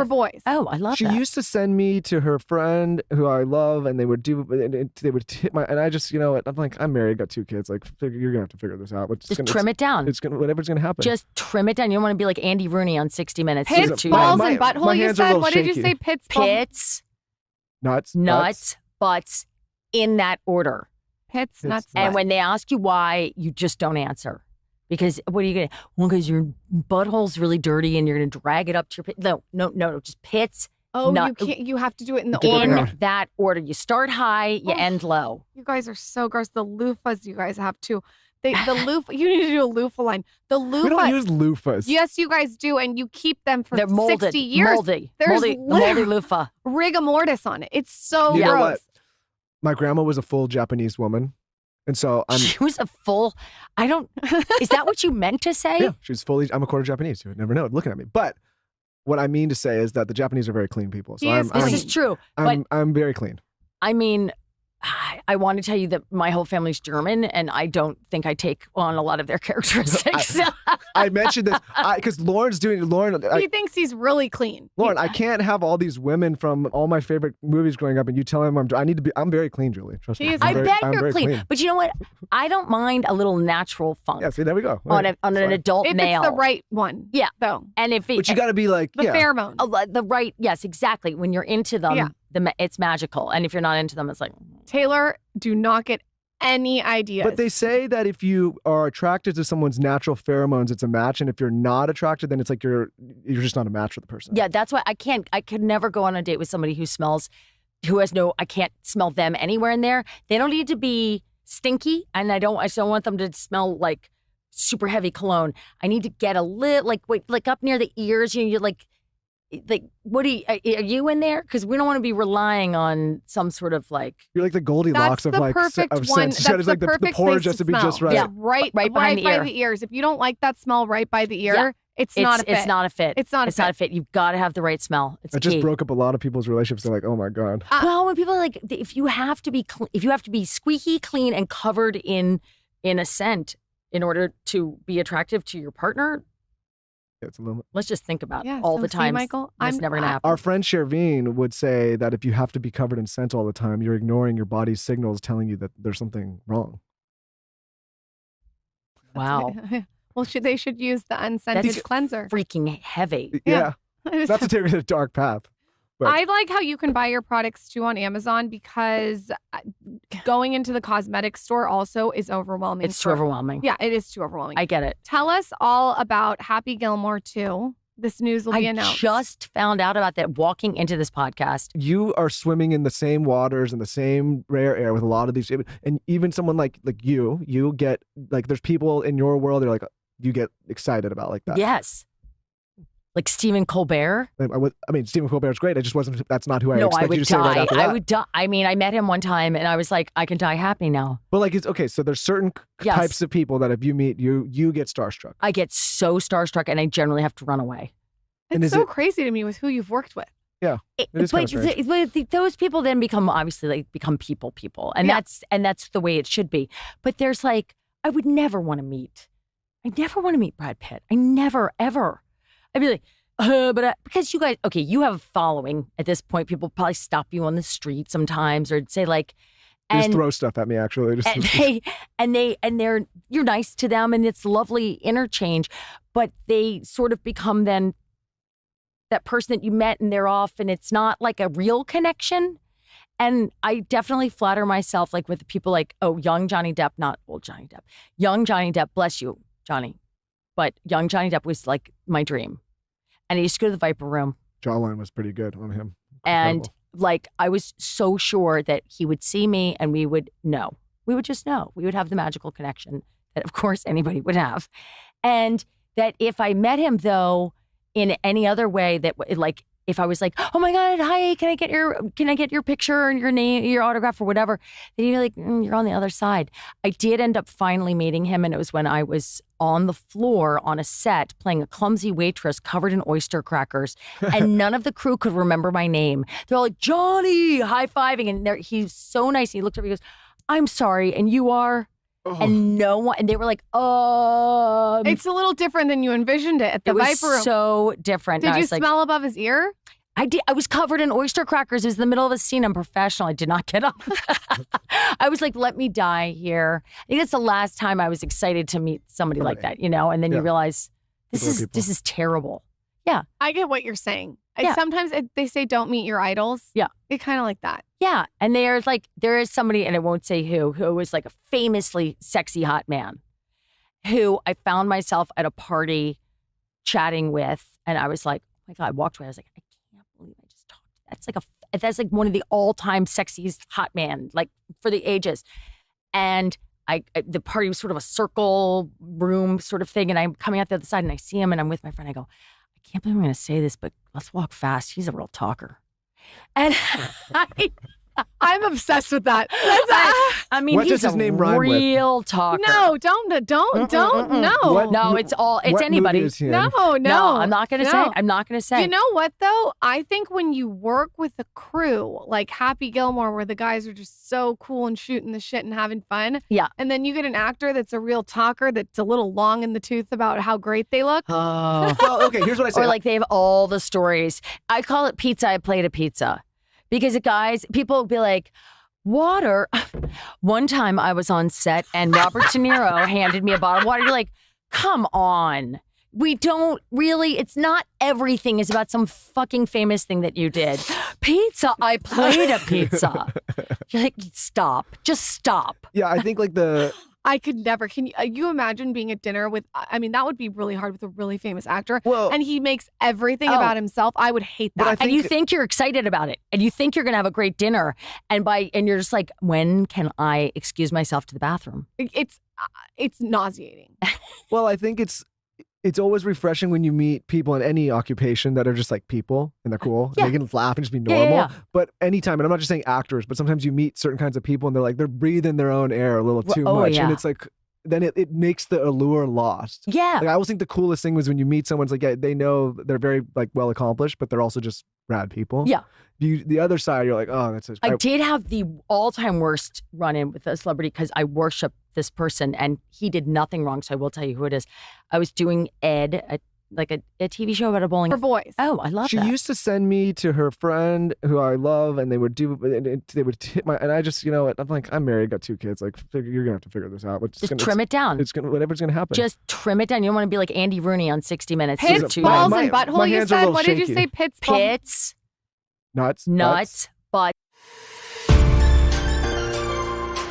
For boys. Oh, I love She that. used to send me to her friend who I love, and they would hit my, and I just, you know what, I'm like, I'm married, got 2 kids, like, you're gonna have to figure this out. Just trim it down. Whatever's gonna happen. Just trim it down. You don't want to be like Andy Rooney on 60 Minutes. Pits, Too balls, young. and butthole, my you hands are a said? little What did you shaky. say? Pits, balls, Pits, nuts, nuts, butts, in that order. pits, nuts, And butts. when they ask you why, you just don't answer. Because what are you going to, well, because your butthole's really dirty and you're going to drag it up to your pit. No, just pits. Oh, nut- you can't. You have to do it in the In order. that order. You start high, you end low. You guys are so gross. The loofahs you guys have too. The loofah. You need to do a loofah line. The loofah. We don't use loofahs. Yes, you guys do, and you keep them for They're molded. 60 years. Moldy. There's moldy loofah. rigor mortis on it. It's so You know gross. what? My grandma was a full Japanese woman, and so She was a full, is that what you meant to say? yeah, she's fully. I'm a quarter Japanese. You would never know it looking at me. But what I mean to say is that the Japanese are very clean people. So This is true. But I'm very clean. I mean, I want to tell you that my whole family's German, and I don't think I take on a lot of their characteristics. I mentioned this because Lauren. He thinks he's really clean. Lauren, I can't have all these women from all my favorite movies growing up, and you tell him I'm very clean, Julie. Trust me. He is I very- bet I'm you're very clean. But you know what? I don't mind a little natural funk Yeah, see, there we go. on an Fine. adult If male. it's the right one. Yeah. Though. And if it, But you got to be like, The yeah. pheromone. the right, yes, exactly. When you're into them, Yeah. it's magical. And if you're not into them, it's like, Taylor, do not get any ideas. But they say that if you are attracted to someone's natural pheromones, it's a match, and if you're not attracted, then it's like you're just not a match for the person. yeah, that's why I could never go on a date with somebody who I can't smell them anywhere in there. They don't need to be stinky, and I just don't want them to smell like super heavy cologne. I need to get a little, like up near the ears, you're like, what are you in there? Because we don't want to be relying on some sort of like. You're like the Goldilocks That's of the like perfect of one. scent. That's It's like the the perfect porridge place has to be smell. just right. Yeah. Right behind the by ear. the ears. If you don't like that smell right by the ear, Yeah. it's not a fit. It's not a fit. It's not a It's not a fit. You've got to have the right smell. It's It key. just broke up a lot of people's relationships. They're like, oh my God. Well, when people are like, if you have to be squeaky clean and covered in a scent in order to be attractive to your partner, It's a little. let's just think about Yeah, all so the see, time. Michael, It's never gonna happen. Our friend Shervine would say that if you have to be covered in scent all the time, you're ignoring your body's signals telling you that there's something wrong. Wow, Well, they should use the unscented That's cleanser. freaking heavy. Yeah. Not to take it to a dark path. But I like how you can buy your products too on Amazon because going into the cosmetics store also is overwhelming. It's too overwhelming. Yeah, it is too overwhelming. I get it. Tell us all about Happy Gilmore 2. This news will be I announced. just found out about that walking into this podcast. you are swimming in the same waters and the same rare air with a lot of these, and even someone like you get like there's people in your world that are like you get excited about like that. Yes. Like Stephen Colbert. I mean, Stephen Colbert's great. I just wasn't. That's not who I No, I expected would you to say right die. after I that. would die. I mean, I met him one time and I was like, I can die happy now. But like, it's okay. So there's certain Yes. types of people that if you meet, you get starstruck. I get so starstruck and I generally have to run away. And It's is so it- crazy to me with who you've worked with. Yeah, it is kind of strange. those people then become obviously become people, and Yeah. that's the way it should be. But there's like, I would never want to meet. I never want to meet Brad Pitt. I never ever. I'd be like, because you guys, okay, you have a following at this point. People probably stop you on the street sometimes or say like, They just and throw stuff at me. Actually, just they're you're nice to them and it's lovely interchange, but they sort of become then that person that you met and they're off and it's not like a real connection. And I definitely flatter myself like with people like, oh, young Johnny Depp, not old Johnny Depp. Young Johnny Depp, bless you, Johnny. But young Johnny Depp was like my dream. And I used to go to the Viper Room. jawline was pretty good on him. And Incredible. like I was so sure that he would see me and we would know. We would just know. We would have the magical connection that of course anybody would have. And that if I met him though in any other way that like if I was like, oh my God, hi, can I get your picture and your name, your autograph or whatever, then you're like, you're on the other side. I did end up finally meeting him and it was when I was on the floor on a set playing a clumsy waitress covered in oyster crackers and none of the crew could remember my name. They're all like, Johnny, high-fiving. And he's so nice. He looked at me and goes, I'm sorry. And you are? Oh. And no one, and they were like, It's a little different than you envisioned it at the it was Viper Room. so different. Did And I you was like, smell above his ear? I did. I was covered in oyster crackers. It was the middle of a scene. I'm professional. I did not get up. I was like, let me die here. I think that's the last time I was excited to meet somebody like that, And then you realize this is terrible. Yeah. I get what you're saying. Yeah. Sometimes they say don't meet your idols. Yeah. It's kind of like that. Yeah. And there is somebody, and I won't say who was like a famously sexy hot man who I found myself at a party chatting with. And I was like, oh my God, I walked away. I was like, I can't believe I just talked. That's like one of the all-time sexiest hot man, like for the ages. And the party was sort of a circle room sort of thing. And I'm coming out the other side and I see him and I'm with my friend. I go, I can't believe I'm going to say this, but let's walk fast. He's a real talker. And I'm obsessed with that. I mean, what he's does his name a rhyme with? real talker. No, don't, no. What it's anybody. movie is he in? No, I'm not going to no. say. I'm not going to say. You know what, though? I think when you work with a crew like Happy Gilmore, where the guys are just so cool and shooting the shit and having fun. Yeah. And then you get an actor that's a real talker that's a little long in the tooth about how great they look. Oh. Well, okay, here's what I say. Or like they have all the stories. I call it pizza. I played a pizza. Because people will be like, water. One time I was on set and Robert De Niro handed me a bottle of water. You're like, come on. We don't really, it's not everything is about some fucking famous thing that you did. Pizza, I played a pizza. You're like, stop. Just stop. Yeah, I think like I could never. Can you imagine being at dinner with, I mean, that would be really hard with a really famous actor. Well, and he makes everything about himself. I would hate that. And you think you're excited about it. And you think you're going to have a great dinner. And you're just like, when can I excuse myself to the bathroom? It's nauseating. Well, I think it's always refreshing when you meet people in any occupation that are just like people and they're cool. Yeah. And they can laugh and just be normal. Yeah. But anytime, and I'm not just saying actors, but sometimes you meet certain kinds of people and they're breathing their own air a little too much. Yeah. And it's like, then it makes the allure lost. Yeah. Like I always think the coolest thing was when you meet someone's like, yeah, they know they're very like well accomplished, but they're also just rad people. Yeah. The other side, you're like, oh, that's I did have the all-time worst run-in with a celebrity because I worship this person and he did nothing wrong. So I will tell you who it is. I was doing Ed, a TV show about a bowling. For boys. Oh, I love She that. used to send me to her friend who I love, and they would hit my, and I just, you know what, I'm like, I'm married, got 2 kids, like, you're gonna have to figure this out. Just trim it down. It's gonna, whatever's gonna happen. Just trim it down. You don't want to be like Andy Rooney on 60 Minutes. Pits, Too balls, my and butthole, you hands are a said? little What did you shaky. say? Pits, balls? Pits, nuts, nuts,